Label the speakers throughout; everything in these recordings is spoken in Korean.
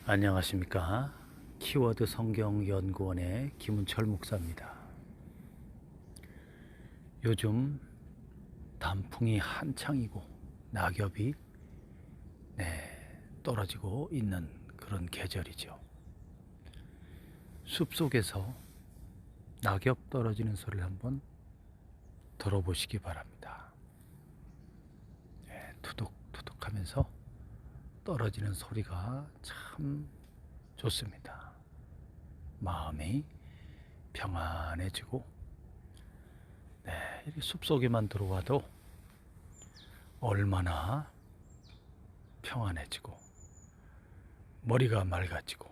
Speaker 1: 안녕하십니까. 키워드 성경연구원의 김은철 목사입니다. 요즘 단풍이 한창이고 낙엽이 떨어지고 있는 그런 계절이죠. 숲속에서 낙엽 떨어지는 소리를 한번 들어보시기 바랍니다. 투둑투둑 하면서 떨어지는 소리가 참 좋습니다. 마음이 평안해지고, 이렇게 숲속에만 들어와도 얼마나 평안해지고 머리가 맑아지고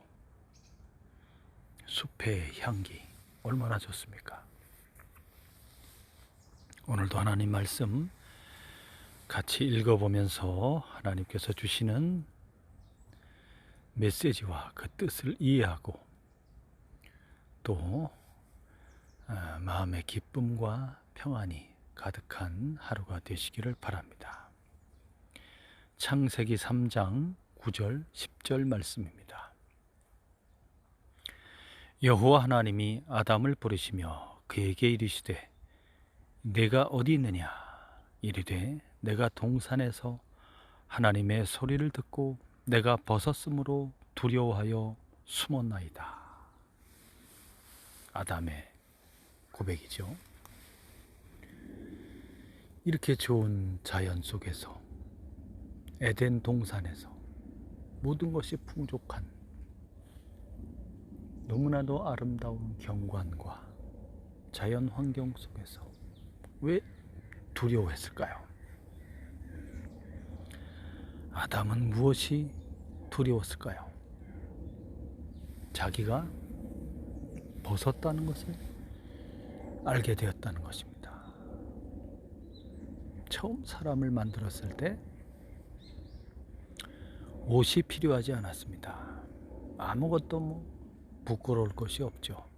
Speaker 1: 숲의 향기 얼마나 좋습니까? 오늘도 하나님 말씀 같이 읽어보면서 하나님께서 주시는 메시지와 그 뜻을 이해하고 또 마음의 기쁨과 평안이 가득한 하루가 되시기를 바랍니다. 창세기 3장 9절 10절 말씀입니다. 여호와 하나님이 아담을 부르시며 그에게 이르시되 내가 어디 있느냐? 이르되 내가 동산에서 하나님의 소리를 듣고 내가 벗었으므로 두려워하여 숨었나이다. 아담의 고백이죠. 이렇게 좋은 자연 속에서 에덴 동산에서 모든 것이 풍족한 너무나도 아름다운 경관과 자연 환경 속에서 왜 두려워했을까요? 아담은 무엇이 두려웠을까요? 자기가 벗었다는 것을 알게 되었다는 것입니다. 처음 사람을 만들었을 때 옷이 필요하지 않았습니다. 아무것도 부끄러울 것이 없죠.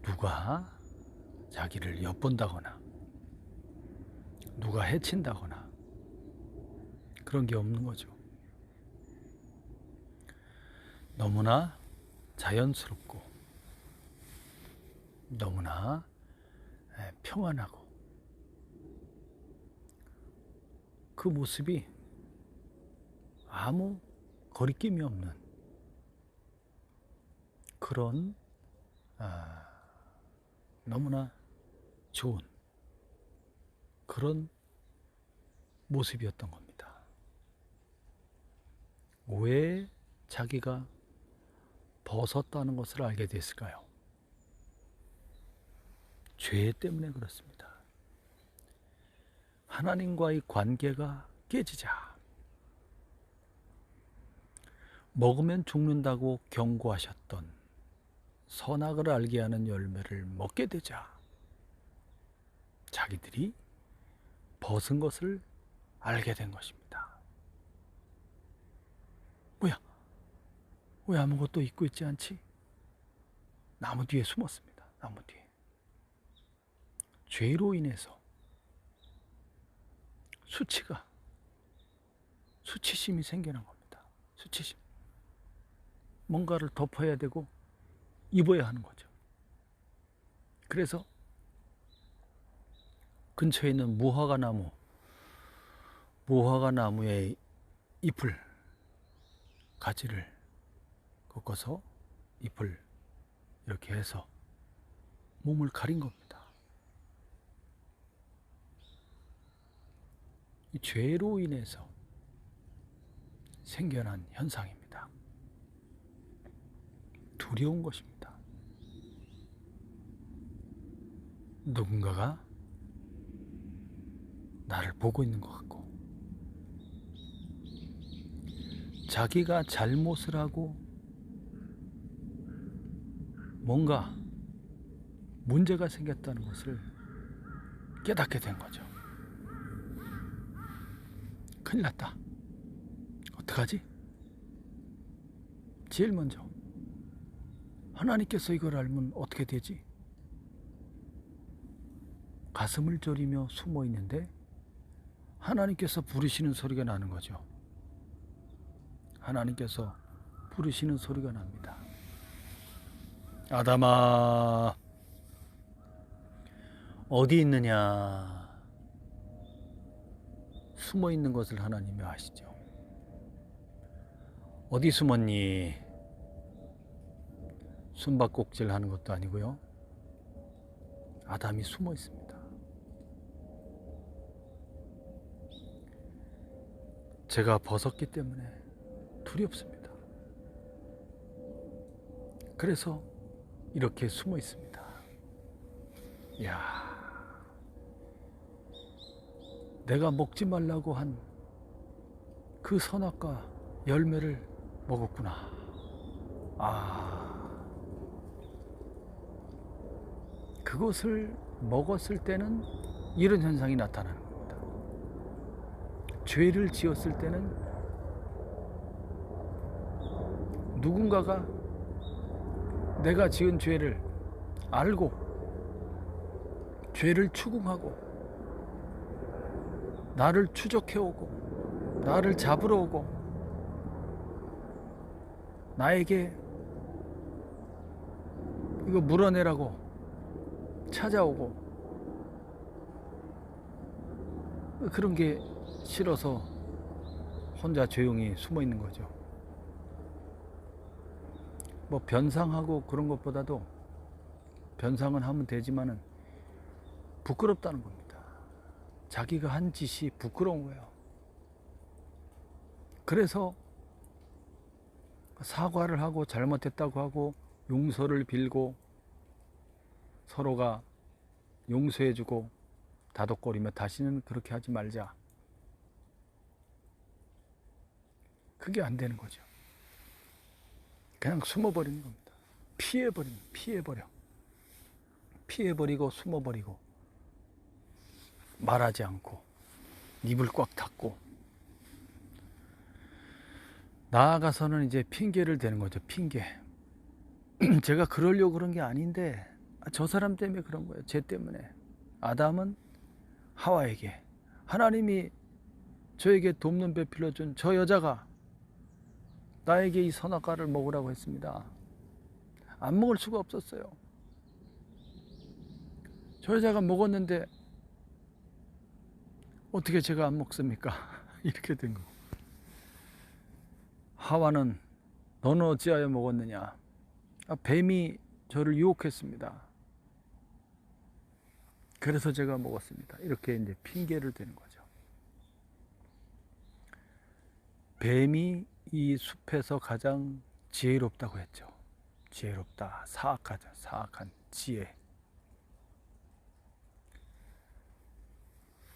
Speaker 1: 누가 자기를 엿본다거나 누가 해친다거나 그런 게 없는 거죠. 너무나 자연스럽고 너무나 평안하고 그 모습이 아무 거리낌이 없는 그런 너무나 좋은 그런 모습이었던 겁니다. 왜 자기가 벗었다는 것을 알게 됐을까요? 죄 때문에 그렇습니다. 하나님과의 관계가 깨지자 먹으면 죽는다고 경고하셨던 선악을 알게 하는 열매를 먹게 되자 자기들이 벗은 것을 알게 된 것입니다. 뭐야? 왜 아무것도 입고 있지 않지? 나무 뒤에 숨었습니다. 나무 뒤에. 죄로 인해서 수치심이 생겨난 겁니다. 수치심. 뭔가를 덮어야 되고 입어야 하는 거죠. 그래서 근처에 있는 무화과 나무의 잎을 가지를 꺾어서 잎을 이렇게 해서 몸을 가린 겁니다. 이 죄로 인해서 생겨난 현상입니다. 두려운 것입니다. 누군가가 나를 보고 있는 것 같고 자기가 잘못을 하고 뭔가 문제가 생겼다는 것을 깨닫게 된 거죠. 큰일 났다. 어떡하지? 제일 먼저 하나님께서 이걸 알면 어떻게 되지? 가슴을 졸이며 숨어 있는데 하나님께서 부르시는 소리가 나는 거죠. 하나님께서 부르시는 소리가 납니다. 아담아, 어디 있느냐? 숨어 있는 것을 하나님이 아시죠. 어디 숨었니? 숨바꼭질 하는 것도 아니고요. 아담이 숨어 있습니다. 제가 벗었기 때문에 두렵습니다. 그래서 이렇게 숨어 있습니다. 야, 내가 먹지 말라고 한 그 선악과 열매를 먹었구나. 그것을 먹었을 때는 이런 현상이 나타나는 겁니다. 죄를 지었을 때는 누군가가 내가 지은 죄를 알고 죄를 추궁하고 나를 추적해오고 나를 잡으러 오고 나에게 이거 물어내라고 찾아오고 그런 게 싫어서 혼자 조용히 숨어 있는 거죠. 뭐 변상하고 그런 것보다도 변상은 하면 되지만은 부끄럽다는 겁니다. 자기가 한 짓이 부끄러운 거예요. 그래서 사과를 하고 잘못했다고 하고 용서를 빌고 서로가 용서해주고 다독거리며 다시는 그렇게 하지 말자. 그게 안 되는 거죠. 그냥 숨어버리는 겁니다. 피해버리고 숨어버리고 말하지 않고 입을 꽉 닫고 나아가서는 이제 핑계를 대는 거죠. 핑계. 제가 그러려고 그런 게 아닌데 저 사람 때문에 그런 거예요. 쟤 때문에. 아담은 하와에게 하나님이 저에게 돕는 배필로 준 저 여자가 나에게 이 선악과를 먹으라고 했습니다. 안 먹을 수가 없었어요. 저 여자가 먹었는데 어떻게 제가 안 먹습니까? 이렇게 된 거. 하와는 너는 어찌하여 먹었느냐? 뱀이 저를 유혹했습니다. 그래서 제가 먹었습니다. 이렇게 이제 핑계를 대는 거죠. 뱀이 이 숲에서 가장 지혜롭다고 했죠. 지혜롭다, 사악하죠. 사악한 지혜.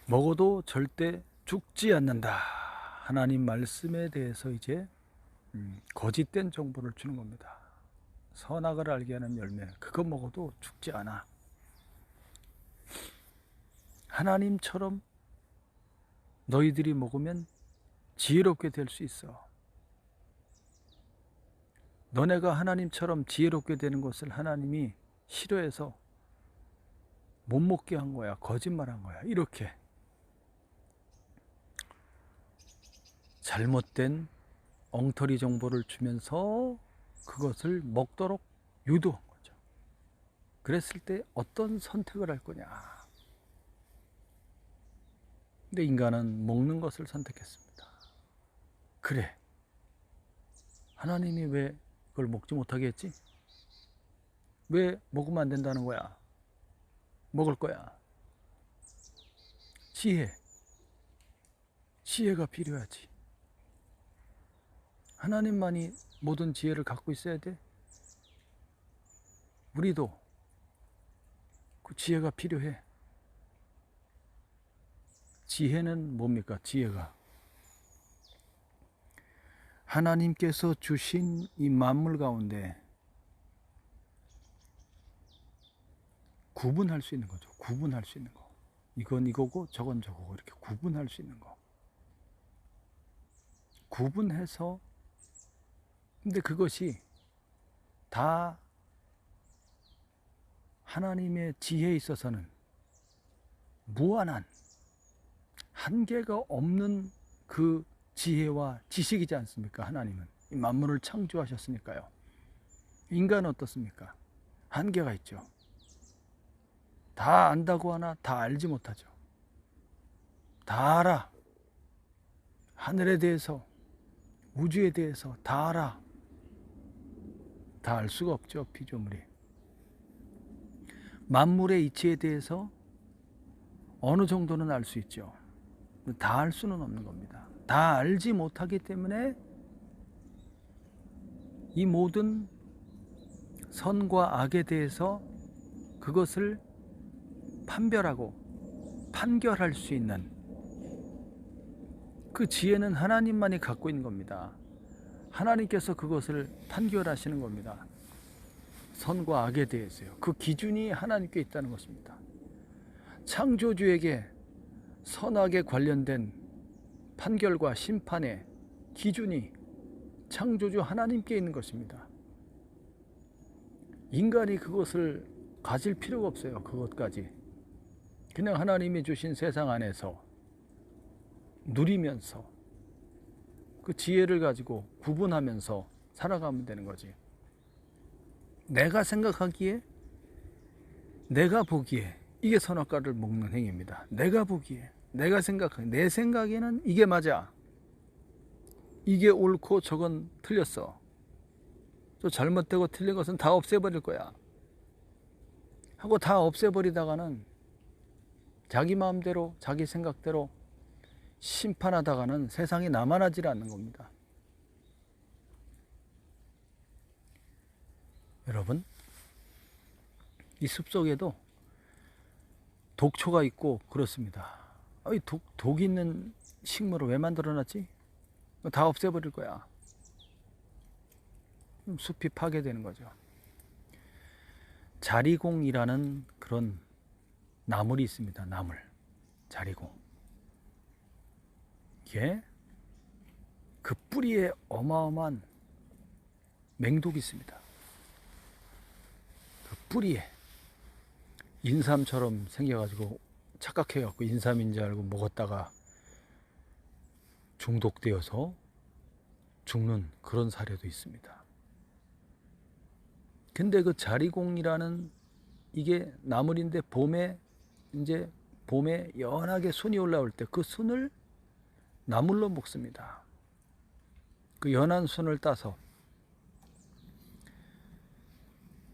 Speaker 1: 먹어도 절대 죽지 않는다. 하나님 말씀에 대해서 이제 거짓된 정보를 주는 겁니다. 선악을 알게 하는 열매, 그거 먹어도 죽지 않아. 하나님처럼 너희들이 먹으면 지혜롭게 될 수 있어. 너네가 하나님처럼 지혜롭게 되는 것을 하나님이 싫어해서 못 먹게 한 거야. 거짓말한 거야. 이렇게 잘못된 엉터리 정보를 주면서 그것을 먹도록 유도한 거죠. 그랬을 때 어떤 선택을 할 거냐. 근데 인간은 먹는 것을 선택했습니다. 그래, 하나님이 왜 그걸 먹지 못하게 했지? 왜 먹으면 안 된다는 거야? 먹을 거야. 지혜가 필요하지. 하나님만이 모든 지혜를 갖고 있어야 돼. 우리도 그 지혜가 필요해. 지혜는 뭡니까? 지혜가 하나님께서 주신 이 만물 가운데 구분할 수 있는 거죠. 구분할 수 있는 거. 이건 이거고 저건 저거고 이렇게 구분할 수 있는 거. 구분해서, 근데 그것이 다 하나님의 지혜에 있어서는 무한한, 한계가 없는 그 지혜와 지식이지 않습니까? 하나님은 이 만물을 창조하셨으니까요. 인간은 어떻습니까? 한계가 있죠. 다 안다고 하나 다 알지 못하죠. 다 알아. 하늘에 대해서, 우주에 대해서 다 알아. 다 알 수가 없죠, 피조물이. 만물의 이치에 대해서 어느 정도는 알 수 있죠. 다 알 수는 없는 겁니다. 다 알지 못하기 때문에 이 모든 선과 악에 대해서 그것을 판별하고 판결할 수 있는 그 지혜는 하나님만이 갖고 있는 겁니다. 하나님께서 그것을 판결하시는 겁니다. 선과 악에 대해서요. 그 기준이 하나님께 있다는 것입니다. 창조주에게 선악에 관련된 판결과 심판의 기준이 창조주 하나님께 있는 것입니다. 인간이 그것을 가질 필요가 없어요. 그것까지. 그냥 하나님이 주신 세상 안에서 누리면서 그 지혜를 가지고 구분하면서 살아가면 되는 거지. 내가 생각하기에, 내가 보기에 이게 선악과를 먹는 행위입니다. 내가 보기에, 내가 생각하기에, 내 생각에는 이게 맞아. 이게 옳고 저건 틀렸어. 또 잘못되고 틀린 것은 다 없애버릴 거야. 하고 다 없애버리다가는 자기 마음대로, 자기 생각대로 심판하다가는 세상이 남아나질 않는 겁니다. 여러분, 이 숲속에도 독초가 있고 그렇습니다. 이 독 있는 식물을 왜 만들어놨지? 다 없애버릴 거야. 숲이 파괴되는 거죠. 자리공이라는 그런 나물이 있습니다. 나물, 자리공. 이게 그 뿌리에 어마어마한 맹독이 있습니다. 그 뿌리에 인삼처럼 생겨가지고 착각해갖고 인삼인 줄 알고 먹었다가 중독되어서 죽는 그런 사례도 있습니다. 근데 그 자리공이라는 이게 나물인데 봄에 연하게 순이 올라올 때 그 순을 나물로 먹습니다. 그 연한 순을 따서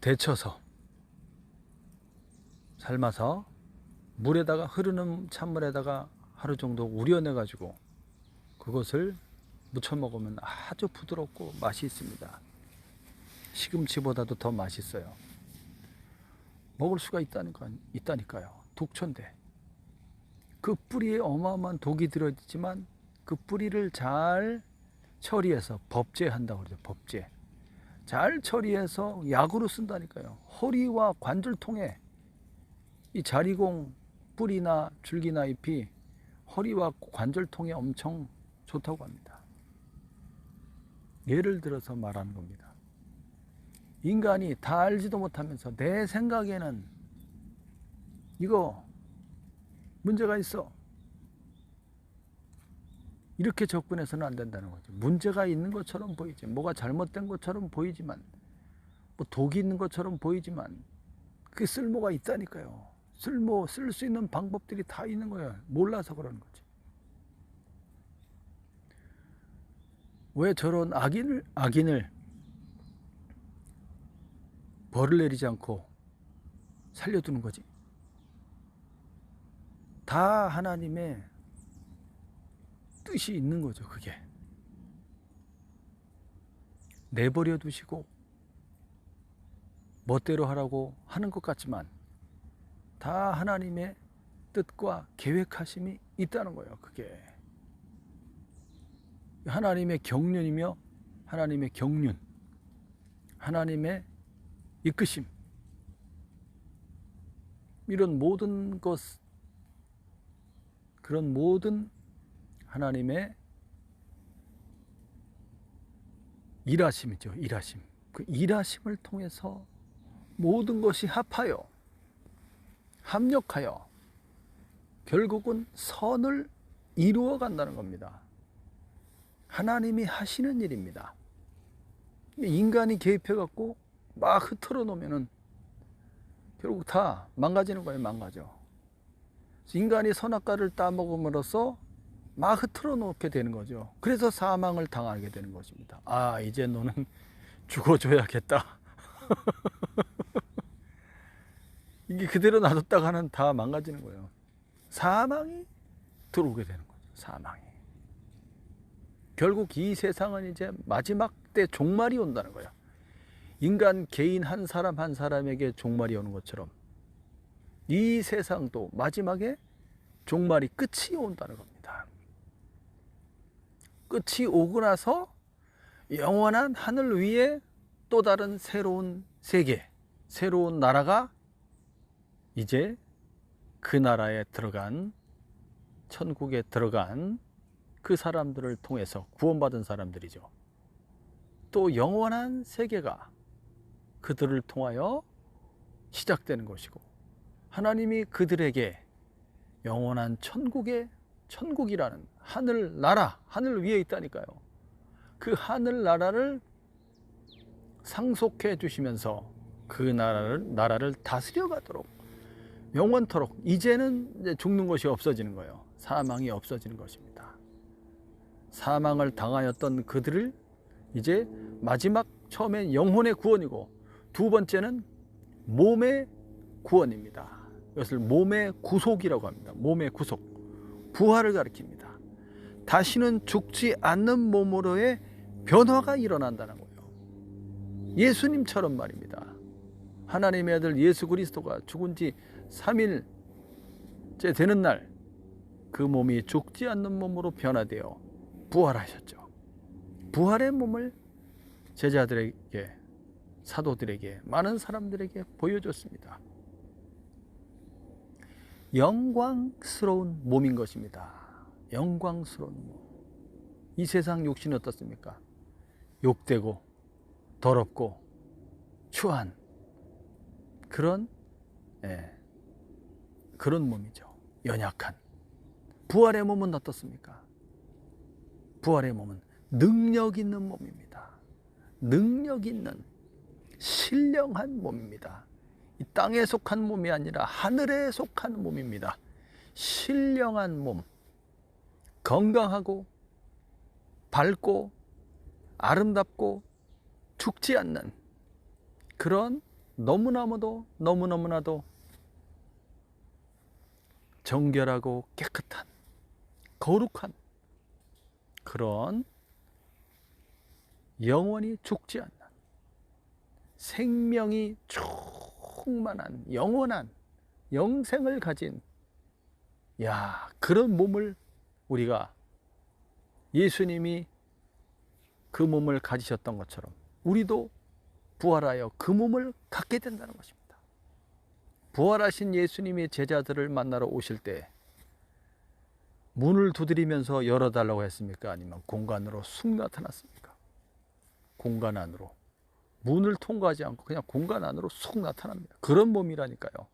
Speaker 1: 데쳐서 삶아서 물에다가, 흐르는 찬물에다가 하루 정도 우려내 가지고 그것을 무쳐 먹으면 아주 부드럽고 맛이 있습니다. 시금치보다도 더 맛있어요. 먹을 수가 있다니까요. 독초인데 그 뿌리에 어마어마한 독이 들어있지만 그 뿌리를 잘 처리해서 법제한다고 그러죠. 법제. 잘 처리해서 약으로 쓴다니까요. 허리와 관절통에 이 자리공 뿌리나 줄기나 잎이 허리와 관절통에 엄청 좋다고 합니다. 예를 들어서 말하는 겁니다. 인간이 다 알지도 못하면서 내 생각에는 이거 문제가 있어. 이렇게 접근해서는 안 된다는 거죠. 문제가 있는 것처럼 보이지, 뭐가 잘못된 것처럼 보이지만, 뭐 독이 있는 것처럼 보이지만 그게 쓸모가 있다니까요. 쓸 수 있는 방법들이 다 있는 거예요. 몰라서 그러는 거지. 왜 저런 악인을 벌을 내리지 않고 살려두는 거지? 다 하나님의 뜻이 있는 거죠. 그게 내버려 두시고 멋대로 하라고 하는 것 같지만 다 하나님의 뜻과 계획하심이 있다는 거예요. 그게 하나님의 경륜이며 하나님의 경륜, 하나님의 이끄심, 이런 모든 것, 그런 모든 하나님의 일하심이죠. 일하심. 그 일하심을 통해서 모든 것이 합하여, 합력하여 결국은 선을 이루어 간다는 겁니다. 하나님이 하시는 일입니다. 인간이 개입해갖고 막 흐트러 놓으면은 결국 다 망가지는 거예요. 망가져. 인간이 선악과를 따먹음으로써 막 흐트러 놓게 되는 거죠. 그래서 사망을 당하게 되는 것입니다. 아, 이제 너는 죽어줘야겠다. 이게 그대로 놔뒀다가는 다 망가지는 거예요. 사망이 들어오게 되는 거죠. 사망이. 결국 이 세상은 이제 마지막 때 종말이 온다는 거예요. 인간 개인 한 사람 한 사람에게 종말이 오는 것처럼 이 세상도 마지막에 종말이 끝이 온다는 겁니다. 끝이 오고 나서 영원한 하늘 위에 또 다른 새로운 세계, 새로운 나라가 이제 그 나라에 들어간, 천국에 들어간 그 사람들을 통해서 구원받은 사람들이죠. 또 영원한 세계가 그들을 통하여 시작되는 것이고, 하나님이 그들에게 영원한 천국이라는 하늘 나라, 하늘 위에 있다니까요. 그 하늘 나라를 상속해 주시면서 그 나라를 다스려 가도록 영원토록, 이제는 이제 죽는 것이 없어지는 거예요. 사망이 없어지는 것입니다. 사망을 당하였던 그들을 이제 마지막, 처음엔 영혼의 구원이고 두 번째는 몸의 구원입니다. 이것을 몸의 구속이라고 합니다. 몸의 구속, 부활을 가리킵니다. 다시는 죽지 않는 몸으로의 변화가 일어난다는 거예요. 예수님처럼 말입니다. 하나님의 아들 예수 그리스도가 죽은 지 3일째 되는 날 그 몸이 죽지 않는 몸으로 변화되어 부활하셨죠. 부활의 몸을 제자들에게, 사도들에게, 많은 사람들에게 보여줬습니다. 영광스러운 몸인 것입니다. 영광스러운 몸. 이 세상 육신이 어떻습니까? 욕되고 더럽고 추한 그런 몸이죠. 연약한. 부활의 몸은 어떻습니까? 부활의 몸은 능력 있는 몸입니다. 능력 있는 신령한 몸입니다. 이 땅에 속한 몸이 아니라 하늘에 속한 몸입니다. 신령한 몸, 건강하고 밝고 아름답고 죽지 않는 그런 너무나도 정결하고 깨끗한, 거룩한 그런 영원히 죽지 않는, 생명이 충만한 영원한 영생을 가진 그런 몸을 우리가, 예수님이 그 몸을 가지셨던 것처럼 우리도 부활하여 그 몸을 갖게 된다는 것입니다. 부활하신 예수님이 제자들을 만나러 오실 때 문을 두드리면서 열어달라고 했습니까? 아니면 공간으로 쑥 나타났습니까? 공간 안으로. 문을 통과하지 않고 그냥 공간 안으로 쑥 나타납니다. 그런 몸이라니까요.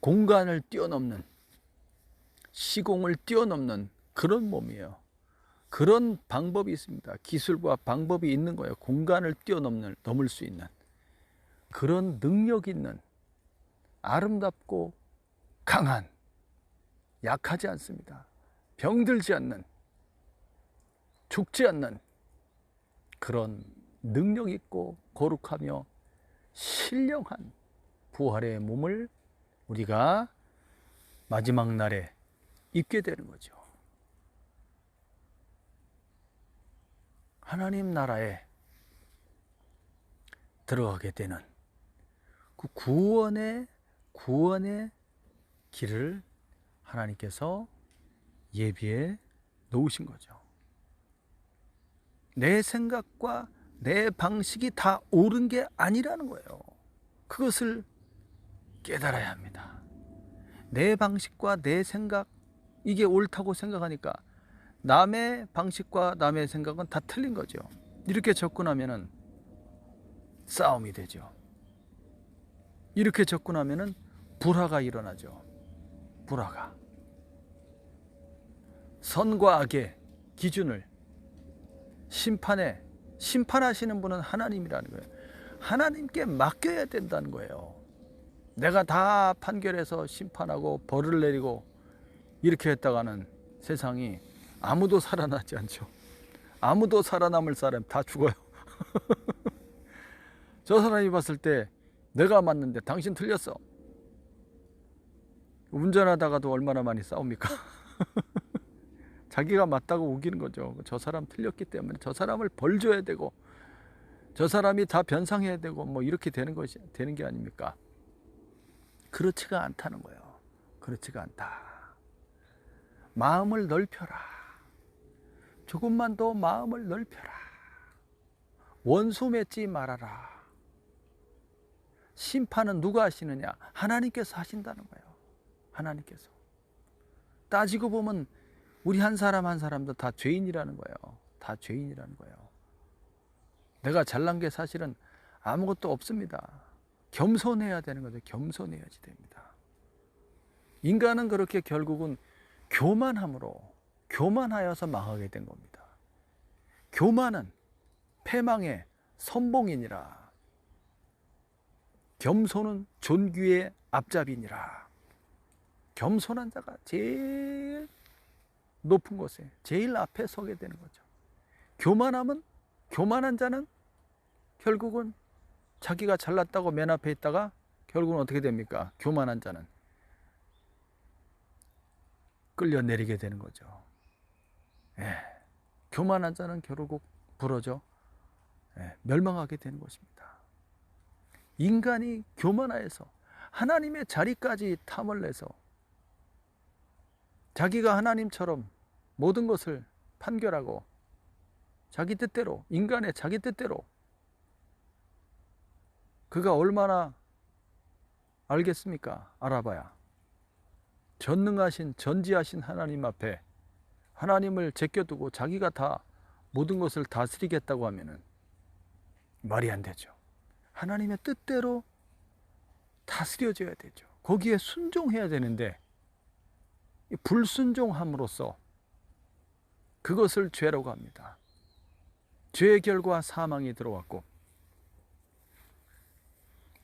Speaker 1: 공간을 뛰어넘는, 시공을 뛰어넘는 그런 몸이에요. 그런 방법이 있습니다. 기술과 방법이 있는 거예요. 공간을 넘을 수 있는 그런 능력 있는, 아름답고 강한, 약하지 않습니다. 병들지 않는, 죽지 않는 그런 능력 있고 거룩하며 신령한 부활의 몸을 우리가 마지막 날에 입게 되는 거죠. 하나님 나라에 들어가게 되는 그 구원의 길을 하나님께서 예비해 놓으신 거죠. 내 생각과 내 방식이 다 옳은 게 아니라는 거예요. 그것을 깨달아야 합니다. 내 방식과 내 생각, 이게 옳다고 생각하니까 남의 방식과 남의 생각은 다 틀린 거죠. 이렇게 접근하면은 싸움이 되죠. 이렇게 접근하면은 불화가 일어나죠. 불화가. 선과 악의 기준을 심판하시는 분은 하나님이라는 거예요. 하나님께 맡겨야 된다는 거예요. 내가 다 판결해서 심판하고 벌을 내리고 이렇게 했다가는 세상이 아무도 살아나지 않죠. 아무도 살아남을 사람 다 죽어요. 저 사람이 봤을 때 내가 맞는데 당신 틀렸어. 운전하다가도 얼마나 많이 싸웁니까? 자기가 맞다고 우기는 거죠. 저 사람 틀렸기 때문에 저 사람을 벌 줘야 되고 저 사람이 다 변상해야 되고 뭐 이렇게 되는 게 아닙니까? 그렇지가 않다는 거예요. 그렇지가 않다. 마음을 넓혀라. 조금만 더 마음을 넓혀라. 원수 맺지 말아라. 심판은 누가 하시느냐? 하나님께서 하신다는 거예요. 하나님께서. 따지고 보면 우리 한 사람 한 사람도 다 죄인이라는 거예요. 다 죄인이라는 거예요. 내가 잘난 게 사실은 아무것도 없습니다. 겸손해야 되는 거죠. 겸손해야지 됩니다. 인간은 그렇게 결국은 교만하여서 망하게 된 겁니다. 교만은 패망의 선봉이니라. 겸손은 존귀의 앞잡이니라. 겸손한 자가 제일 높은 곳에 제일 앞에 서게 되는 거죠. 교만한 자는 결국은 자기가 잘났다고 맨 앞에 있다가 결국은 어떻게 됩니까? 교만한 자는 끌려내리게 되는 거죠. 교만한 자는 결국 부러져 멸망하게 되는 것입니다. 인간이 교만하여서 하나님의 자리까지 탐을 내서 자기가 하나님처럼 모든 것을 판결하고 자기 뜻대로, 인간의 자기 뜻대로, 그가 얼마나 알겠습니까? 알아봐야 전능하신 전지하신 하나님 앞에 하나님을 제껴두고 자기가 다 모든 것을 다스리겠다고 하면은 말이 안 되죠. 하나님의 뜻대로 다스려져야 되죠. 거기에 순종해야 되는데 불순종함으로써 그것을 죄라고 합니다. 죄의 결과 사망이 들어왔고,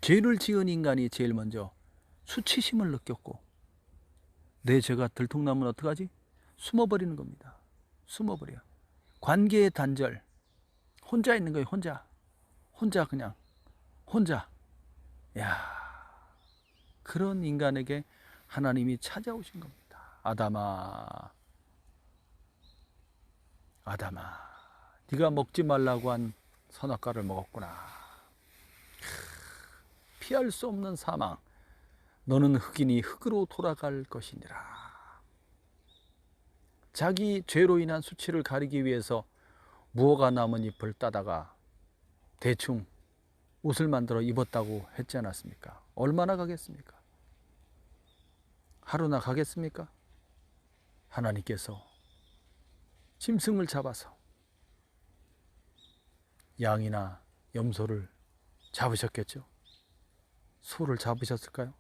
Speaker 1: 죄를 지은 인간이 제일 먼저 수치심을 느꼈고, 내 죄가 들통나면 어떡하지? 숨어버리는 겁니다. 숨어버려. 관계의 단절. 혼자 있는 거예요. 혼자 그냥. 그런 인간에게 하나님이 찾아오신 겁니다. 아담아, 네가 먹지 말라고 한 선악과를 먹었구나. 피할 수 없는 사망. 너는 흙이니 흙으로 돌아갈 것이니라. 자기 죄로 인한 수치를 가리기 위해서 무화과 나뭇잎을 따다가 대충 옷을 만들어 입었다고 했지 않았습니까? 얼마나 가겠습니까? 하루나 가겠습니까? 하나님께서 짐승을 잡아서 양이나 염소를 잡으셨겠죠? 소를 잡으셨을까요?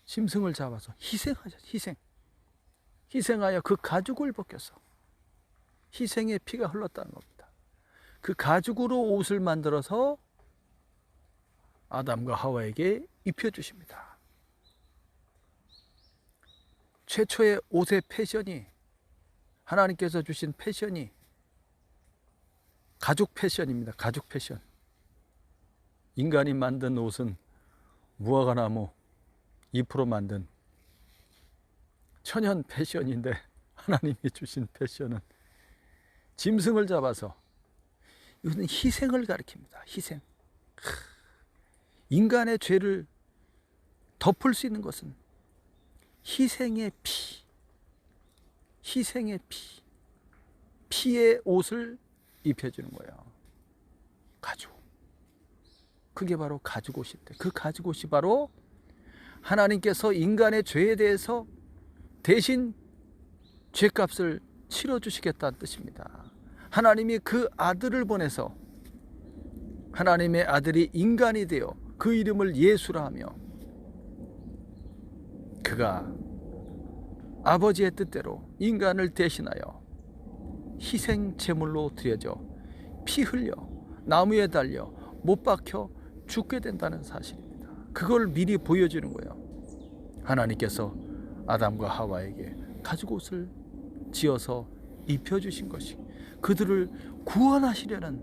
Speaker 1: 짐승을 잡아서 희생하여 그 가죽을 벗겨서 희생의 피가 흘렀다는 겁니다. 그 가죽으로 옷을 만들어서 아담과 하와에게 입혀주십니다. 최초의 옷의 패션이, 하나님께서 주신 패션이 가죽 패션입니다. 가죽 패션. 인간이 만든 옷은 무화과나무 잎으로 만든 천연 패션인데, 하나님이 주신 패션은 짐승을 잡아서, 이것은 희생을 가리킵니다. 희생. 인간의 죄를 덮을 수 있는 것은 희생의 피의 옷을 입혀주는 거예요. 가죽. 그게 바로 가죽옷인데, 그 가죽옷이 바로 하나님께서 인간의 죄에 대해서 대신 죄값을 치러주시겠다는 뜻입니다. 하나님이 그 아들을 보내서, 하나님의 아들이 인간이 되어 그 이름을 예수라 하며, 그가 아버지의 뜻대로 인간을 대신하여 희생 제물로 드려져 피 흘려 나무에 달려 못 박혀 죽게 된다는 사실입니다. 그걸 미리 보여주는 거예요. 하나님께서 아담과 하와에게 가죽옷을 지어서 입혀주신 것이 그들을 구원하시려는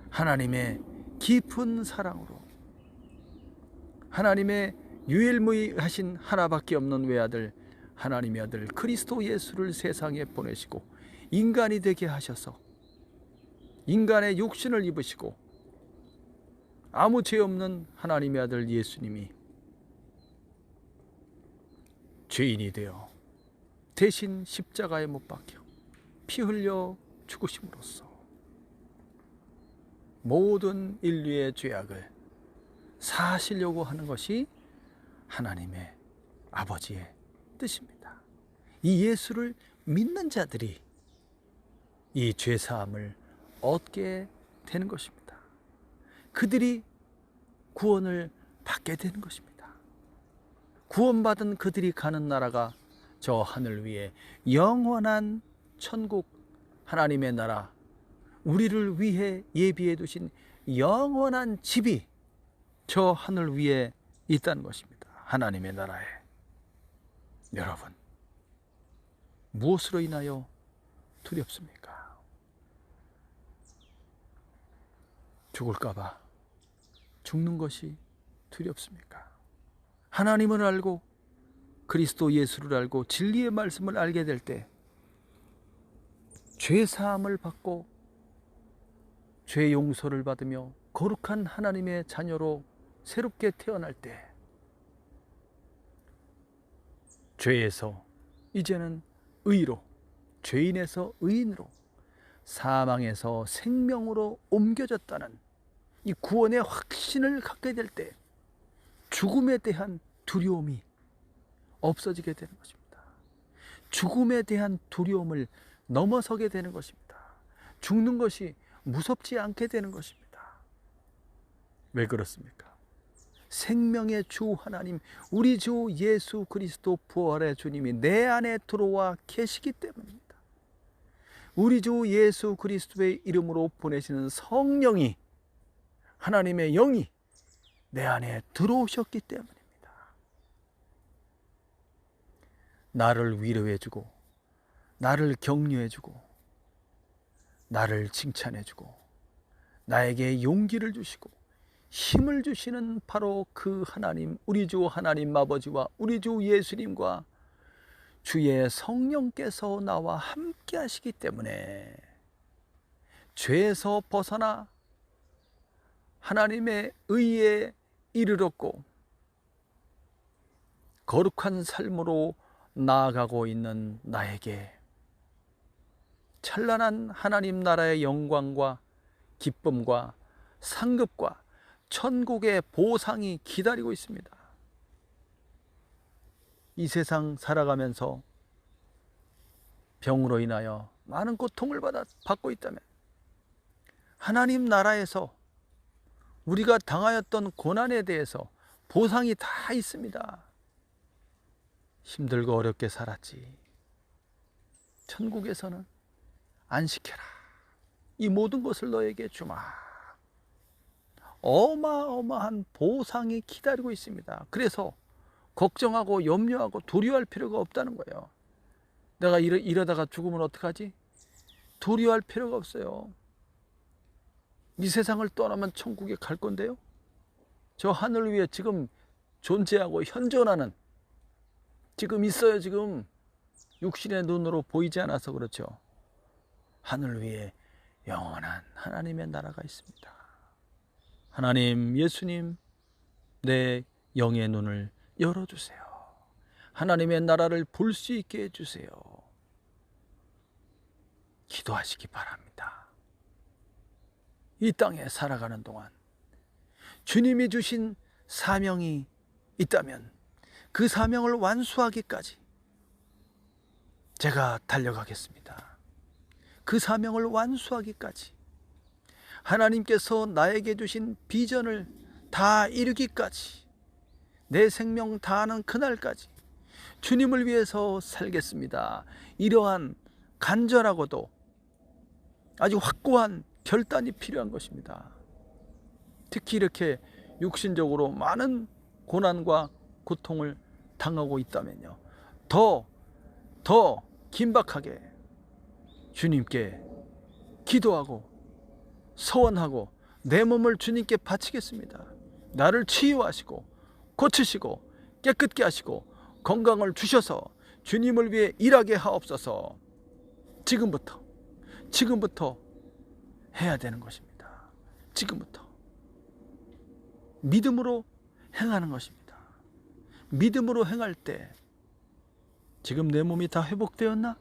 Speaker 1: 하나님의 깊은 사랑으로, 하나님의 유일무이하신 하나밖에 없는 외아들 하나님의 아들 그리스도 예수를 세상에 보내시고 인간이 되게 하셔서 인간의 육신을 입으시고 아무 죄 없는 하나님의 아들 예수님이 죄인이 되어 대신 십자가에 못 박혀 피 흘려 죽으심으로써 모든 인류의 죄악을 사하시려고 하는 것이 하나님의 아버지의 뜻입니다. 이 예수를 믿는 자들이 이 죄사함을 얻게 되는 것입니다. 그들이 구원을 받게 되는 것입니다. 구원받은 그들이 가는 나라가 저 하늘 위에 영원한 천국, 하나님의 나라, 우리를 위해 예비해 두신 영원한 집이 저 하늘 위에 있다는 것입니다. 하나님의 나라에. 여러분, 무엇으로 인하여 두렵습니까? 죽을까봐 죽는 것이 두렵습니까? 하나님을 알고 그리스도 예수를 알고 진리의 말씀을 알게 될 때 죄사함을 받고 죄 용서를 받으며 거룩한 하나님의 자녀로 새롭게 태어날 때 죄에서 이제는 의로, 죄인에서 의인으로, 사망에서 생명으로 옮겨졌다는 이 구원의 확신을 갖게 될 때 죽음에 대한 두려움이 없어지게 되는 것입니다. 죽음에 대한 두려움을 넘어서게 되는 것입니다. 죽는 것이 무섭지 않게 되는 것입니다. 왜 그렇습니까? 생명의 주 하나님, 우리 주 예수 그리스도 부활의 주님이 내 안에 들어와 계시기 때문입니다. 우리 주 예수 그리스도의 이름으로 보내시는 성령이, 하나님의 영이 내 안에 들어오셨기 때문입니다. 나를 위로해주고, 나를 격려해주고, 나를 칭찬해주고, 나에게 용기를 주시고 힘을 주시는 바로 그 하나님, 우리 주 하나님 아버지와 우리 주 예수님과 주의 성령께서 나와 함께 하시기 때문에 죄에서 벗어나 하나님의 의에 이르렀고 거룩한 삶으로 나아가고 있는 나에게 찬란한 하나님 나라의 영광과 기쁨과 상급과 천국의 보상이 기다리고 있습니다. 이 세상 살아가면서 병으로 인하여 많은 고통을 받고 있다면 하나님 나라에서 우리가 당하였던 고난에 대해서 보상이 다 있습니다. 힘들고 어렵게 살았지. 천국에서는 안식해라. 이 모든 것을 너에게 주마. 어마어마한 보상이 기다리고 있습니다. 그래서 걱정하고 염려하고 두려워할 필요가 없다는 거예요. 내가 이러다가 죽으면 어떡하지? 두려워할 필요가 없어요. 이 세상을 떠나면 천국에 갈 건데요. 저 하늘 위에 지금 존재하고 현존하는, 지금 있어요. 지금 육신의 눈으로 보이지 않아서 그렇죠. 하늘 위에 영원한 하나님의 나라가 있습니다. 하나님, 예수님, 내 영의 눈을 열어주세요. 하나님의 나라를 볼 수 있게 해주세요. 기도하시기 바랍니다. 이 땅에 살아가는 동안 주님이 주신 사명이 있다면 그 사명을 완수하기까지 제가 달려가겠습니다. 그 사명을 완수하기까지, 하나님께서 나에게 주신 비전을 다 이루기까지, 내 생명 다하는 그날까지 주님을 위해서 살겠습니다. 이러한 간절하고도 아주 확고한 결단이 필요한 것입니다. 특히 이렇게 육신적으로 많은 고난과 고통을 당하고 있다면요, 더 긴박하게 주님께 기도하고 서원하고 내 몸을 주님께 바치겠습니다. 나를 치유하시고 고치시고 깨끗게 하시고 건강을 주셔서 주님을 위해 일하게 하옵소서. 지금부터 해야 되는 것입니다. 지금부터 믿음으로 행하는 것입니다. 믿음으로 행할 때 지금 내 몸이 다 회복되었나?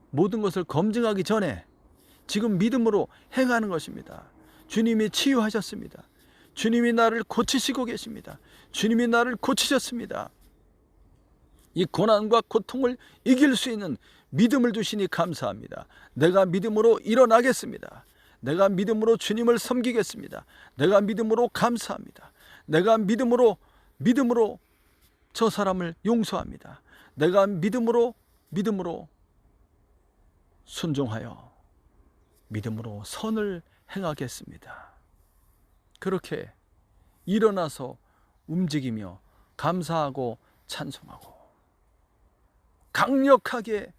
Speaker 1: 모든 것을 검증하기 전에 지금 믿음으로 행하는 것입니다. 주님이 치유하셨습니다. 주님이 나를 고치시고 계십니다. 주님이 나를 고치셨습니다. 이 고난과 고통을 이길 수 있는 믿음을 주시니 감사합니다. 내가 믿음으로 일어나겠습니다. 내가 믿음으로 주님을 섬기겠습니다. 내가 믿음으로 감사합니다. 내가 믿음으로 저 사람을 용서합니다. 내가 믿음으로 순종하여 믿음으로 선을 행하겠습니다. 그렇게 일어나서 움직이며 감사하고 찬송하고 강력하게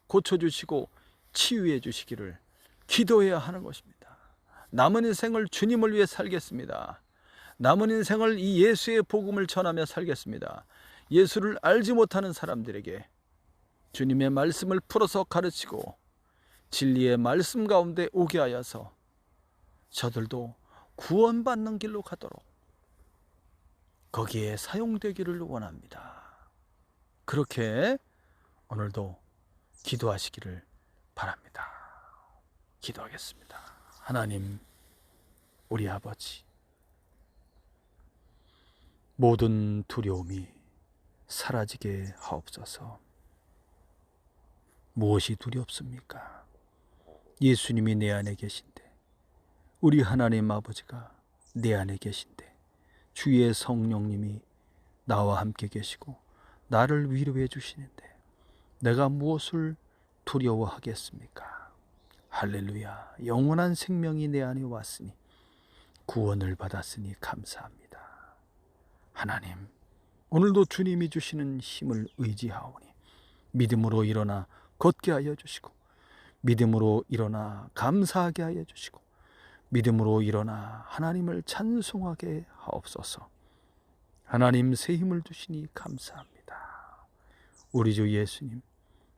Speaker 1: 고쳐주시고 치유해 주시기를 기도해야 하는 것입니다. 남은 인생을 주님을 위해 살겠습니다. 남은 인생을 이 예수의 복음을 전하며 살겠습니다. 예수를 알지 못하는 사람들에게 주님의 말씀을 풀어서 가르치고 진리의 말씀 가운데 오게 하여서 저들도 구원받는 길로 가도록 거기에 사용되기를 원합니다. 그렇게 오늘도 기도하시기를 바랍니다. 기도하겠습니다. 하나님, 우리 아버지, 모든 두려움이 사라지게 하옵소서. 무엇이 두렵습니까? 예수님이 내 안에 계신데, 우리 하나님 아버지가 내 안에 계신데, 주의 성령님이 나와 함께 계시고 나를 위로해 주시는데 내가 무엇을 두려워하겠습니까? 할렐루야. 영원한 생명이 내 안에 왔으니 구원을 받았으니 감사합니다. 하나님, 오늘도 주님이 주시는 힘을 의지하오니 믿음으로 일어나 걷게 하여 주시고, 믿음으로 일어나 감사하게 하여 주시고, 믿음으로 일어나 하나님을 찬송하게 하옵소서. 하나님, 새 힘을 주시니 감사합니다. 우리 주 예수님,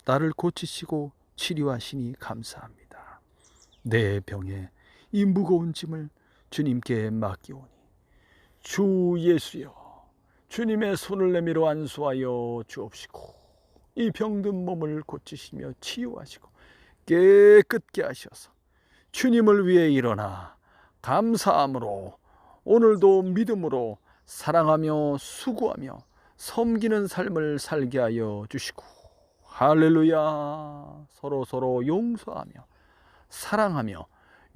Speaker 1: 나를 고치시고 치료하시니 감사합니다. 내 병에 이 무거운 짐을 주님께 맡기오니 주 예수여, 주님의 손을 내밀어 안수하여 주옵시고 이 병든 몸을 고치시며 치유하시고 깨끗게 하셔서 주님을 위해 일어나 감사함으로 오늘도 믿음으로 사랑하며 수고하며 섬기는 삶을 살게 하여 주시고, 할렐루야. 서로 용서하며 사랑하며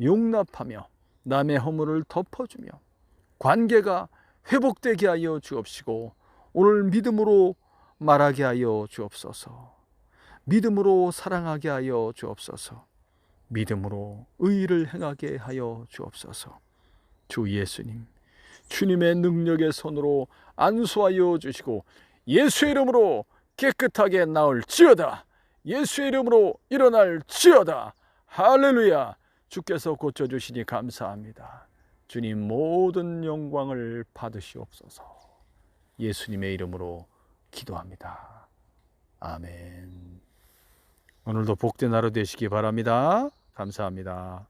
Speaker 1: 용납하며 남의 허물을 덮어주며 관계가 회복되게 하여 주옵시고, 오늘 믿음으로 말하게 하여 주옵소서. 믿음으로 사랑하게 하여 주옵소서. 믿음으로 의의를 행하게 하여 주옵소서. 주 예수님, 주님의 능력의 손으로 안수하여 주시고 예수의 이름으로 깨끗하게 나을지어다. 예수의 이름으로 일어날지어다. 할렐루야. 주께서 고쳐주시니 감사합니다. 주님, 모든 영광을 받으시옵소서. 예수님의 이름으로 기도합니다. 아멘. 오늘도 복된 하루 되시기 바랍니다. 감사합니다.